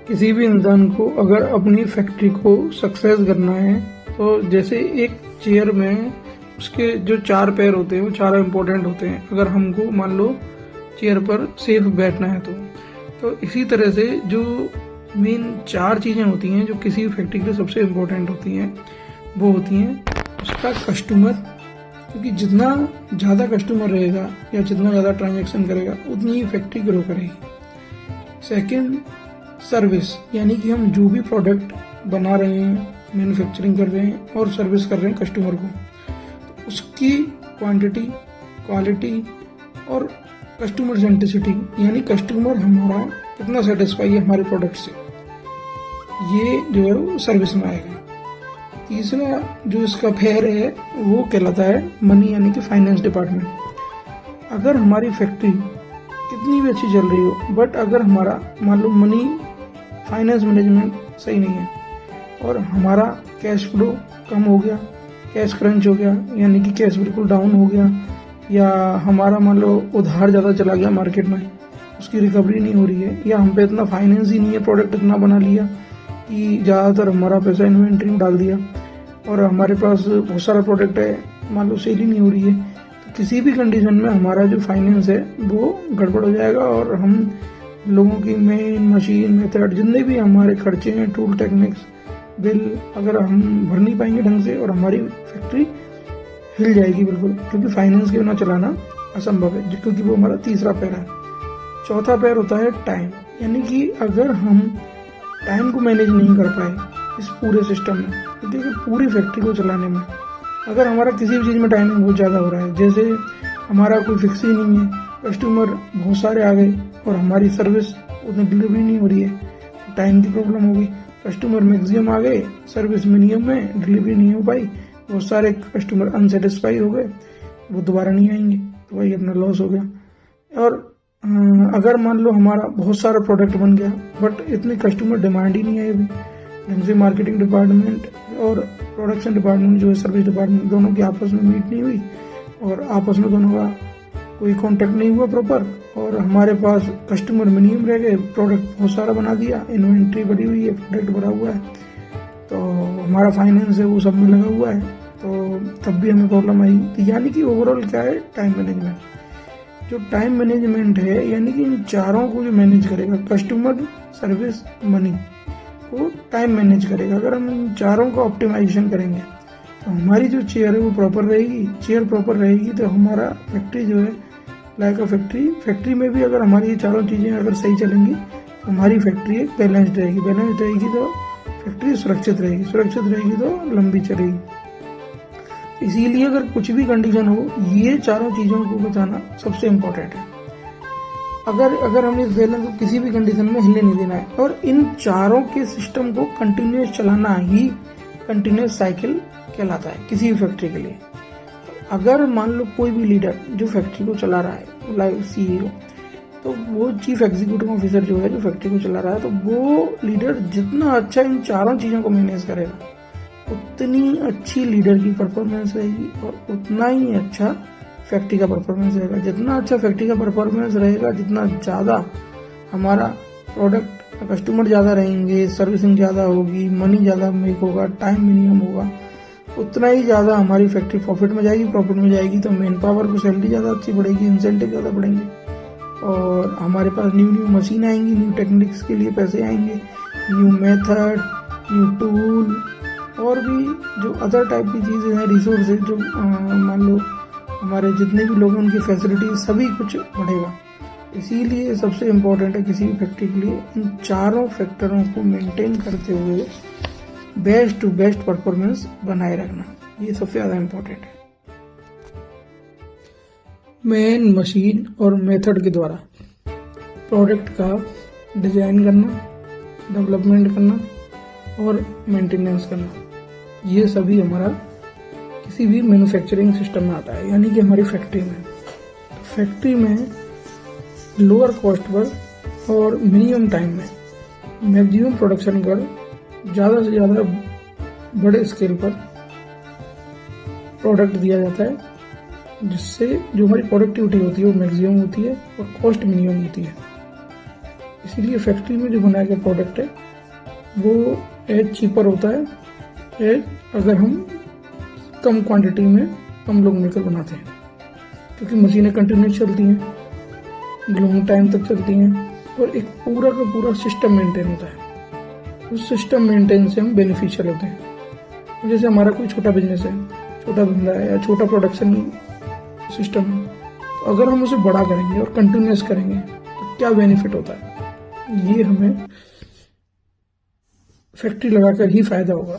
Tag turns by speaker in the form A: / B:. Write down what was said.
A: किसी भी इंसान को अगर अपनी फैक्ट्री को सक्सेस करना है तो जैसे एक चेयर में उसके जो चार पैर होते हैं वो चार इम्पोर्टेंट होते हैं। अगर हमको मान लो चेयर पर सेफ बैठना है तो इसी तरह से जो मेन चार चीज़ें होती हैं जो किसी भी फैक्ट्री के लिए सबसे इम्पोर्टेंट होती हैं वो होती हैं उसका कस्टमर, क्योंकि जितना ज़्यादा कस्टमर रहेगा या जितना ज़्यादा ट्रांजैक्शन करेगा उतनी ही फैक्ट्री ग्रो करेगी। सेकंड, सर्विस, यानी कि हम जो भी प्रोडक्ट बना रहे हैं, मैन्युफैक्चरिंग कर रहे हैं और सर्विस कर रहे हैं कस्टमर को, तो उसकी क्वांटिटी, क्वालिटी और कस्टमर सेंट्रिसिटी, यानी कस्टमर हमारा कितना सेटिस्फाई है हमारे प्रोडक्ट से, ये जो है वो सर्विस में आएगा। तीसरा जो इसका फेयर है वो कहलाता है मनी, यानी कि फाइनेंस डिपार्टमेंट। अगर हमारी फैक्ट्री कितनी भी अच्छी चल रही हो बट अगर हमारा मान लो मनी फाइनेंस मैनेजमेंट सही नहीं है और हमारा कैश फ्लो कम हो गया, कैश क्रंच हो गया, यानी कि कैश बिल्कुल डाउन हो गया, या हमारा मान लो उधार ज़्यादा चला गया मार्केट में, उसकी रिकवरी नहीं हो रही है, या हम पे इतना फाइनेंस ही नहीं है, प्रोडक्ट इतना बना लिया कि ज़्यादातर हमारा पैसा इन्वेंट्री में डाल दिया और हमारे पास बहुत सारा प्रोडक्ट है, मान लो सेल ही नहीं हो रही है, तो किसी भी कंडीशन में हमारा जो फाइनेंस है वो गड़बड़ हो जाएगा और हम लोगों की मेन मशीन मेथड जितने भी हमारे खर्चे हैं, टूल टेक्निक्स, बिल, अगर हम भर नहीं पाएंगे ढंग से और हमारी फैक्ट्री हिल जाएगी बिल्कुल, क्योंकि फाइनेंस के बिना चलाना असंभव है, क्योंकि वो हमारा तीसरा पैर है। चौथा पैर होता है टाइम, यानी कि अगर हम टाइम को मैनेज नहीं कर पाए इस पूरे सिस्टम में, तो देखिए पूरी फैक्ट्री को चलाने में अगर हमारा किसी भी चीज़ में टाइमिंग बहुत ज़्यादा हो रहा है, जैसे हमारा कोई फिक्स ही नहीं है, कस्टमर बहुत सारे आ गए और हमारी सर्विस उतनी डिलीवरी नहीं हो रही है, तो टाइम की प्रॉब्लम होगी। कस्टमर मैक्सिमम आ गए, सर्विस मिनिमम में, डिलीवरी नहीं हो पाई, बहुत सारे कस्टमर अनसेटिस्फाई हो गए, वो दोबारा नहीं आएंगे, तो वही अपना लॉस हो गया। और अगर मान लो हमारा बहुत सारा प्रोडक्ट बन गया बट इतने कस्टमर डिमांड ही नहीं है अभी ढंग से, मार्केटिंग डिपार्टमेंट और प्रोडक्शन डिपार्टमेंट जो है सर्विस डिपार्टमेंट दोनों की आपस में मीट नहीं हुई और आपस में दोनों का कोई कॉन्टेक्ट नहीं हुआ प्रॉपर, और हमारे पास कस्टमर मिनिमम रह गए, प्रोडक्ट बहुत सारा बना दिया, इन्वेंट्री बढ़ी हुई है, प्रोडक्ट बढ़ा हुआ है, तो हमारा फाइनेंस है वो सब में लगा हुआ है, तो तब भी हमें प्रॉब्लम आई। तो यानी कि ओवरऑल क्या है, टाइम मैनेजमेंट। जो टाइम मैनेजमेंट है यानी कि इन चारों को जो मैनेज करेगा, कस्टमर, सर्विस, मनी को टाइम मैनेज करेगा, अगर हम इन चारों का ऑप्टिमाइजेशन करेंगे तो हमारी जो चेयर है वो प्रॉपर रहेगी। चेयर प्रॉपर रहेगी तो हमारा फैक्ट्री जो है लाइक अ फैक्ट्री में भी अगर हमारी ये चारों चीज़ें अगर सही चलेंगी तो हमारी फैक्ट्री एक बैलेंस्ड रहेगी तो फैक्ट्री सुरक्षित रहेगी तो लंबी चलेगी। इसीलिए अगर कुछ भी कंडीशन हो, ये चारों चीज़ों को बचाना सबसे इम्पोर्टेंट है। अगर हमें इस बैलेंस को किसी भी कंडीशन में हिलने नहीं देना है, और इन चारों के सिस्टम को कंटिन्यूस चलाना ही कंटिन्यूस साइकिल कहलाता है किसी भी फैक्ट्री के लिए। अगर मान लो कोई भी लीडर जो फैक्ट्री को चला रहा है, लाइक CEO, तो वो चीफ एग्जीक्यूटिव ऑफिसर जो है जो फैक्ट्री को चला रहा है, तो वो लीडर जितना अच्छा इन चारों चीज़ों को मैनेज करेगा उतनी अच्छी लीडर की परफॉर्मेंस रहेगी और उतना ही अच्छा फैक्ट्री का परफॉर्मेंस रहेगा। जितना अच्छा फैक्ट्री का परफॉर्मेंस रहेगा, जितना ज़्यादा हमारा प्रोडक्ट कस्टमर ज़्यादा रहेंगे, सर्विसिंग ज़्यादा होगी, मनी ज़्यादा मेक होगा, टाइम मिनिमम होगा, उतना ही ज़्यादा हमारी फैक्ट्री प्रॉफिट में जाएगी तो मैन पावर को सैलरी ज़्यादा अच्छी बढ़ेगी, इंसेंटिव ज़्यादा बढ़ेंगे और हमारे पास न्यू मशीन आएंगी, न्यू टेक्निक्स के लिए पैसे आएंगे, न्यू मेथड, न्यू टूल और भी जो अदर टाइप की चीज़ें हैं, रिसोर्सेज जो मान लो हमारे जितने भी लोग हैं उनकी फैसिलिटी सभी कुछ बढ़ेगा। इसीलिए सबसे इम्पोर्टेंट है किसी भी फैक्ट्री के लिए इन चारों फैक्टरों को मेंटेन करते हुए बेस्ट टू बेस्ट परफॉर्मेंस बनाए रखना, ये सबसे ज़्यादा इम्पोर्टेंट है। मेन मशीन और मेथड के द्वारा प्रोडक्ट का डिज़ाइन करना, डेवलपमेंट करना और मेंटेनेंस करना, ये सभी हमारा किसी भी मैन्युफैक्चरिंग सिस्टम में आता है, यानी कि हमारी फैक्ट्री में लोअर कॉस्ट पर और मिनिमम टाइम में मैक्सिमम प्रोडक्शन कर ज़्यादा से ज़्यादा बड़े स्केल पर प्रोडक्ट दिया जाता है, जिससे जो हमारी प्रोडक्टिविटी होती है वो मैक्सिमम होती है और कॉस्ट मिनिमम होती है। इसीलिए फैक्ट्री में जो बनाया गया प्रोडक्ट है वो एज चीपर होता है एज अगर हम कम क्वांटिटी में कम लोग मिलकर बनाते हैं, क्योंकि मशीनें कंटिन्यूस चलती हैं, लॉन्ग टाइम तक चलती हैं और एक पूरा का पूरा सिस्टम मेंटेन होता है। उस सिस्टम मेंटेन से हम बेनिफिशियल होते हैं। जैसे हमारा कोई छोटा बिजनेस है, छोटा धंधा है या छोटा प्रोडक्शन सिस्टम है, तो अगर हम उसे बड़ा करेंगे और कंटिन्यूस करेंगे तो क्या बेनिफिट होता है, ये हमें फैक्ट्री लगाकर ही फायदा होगा।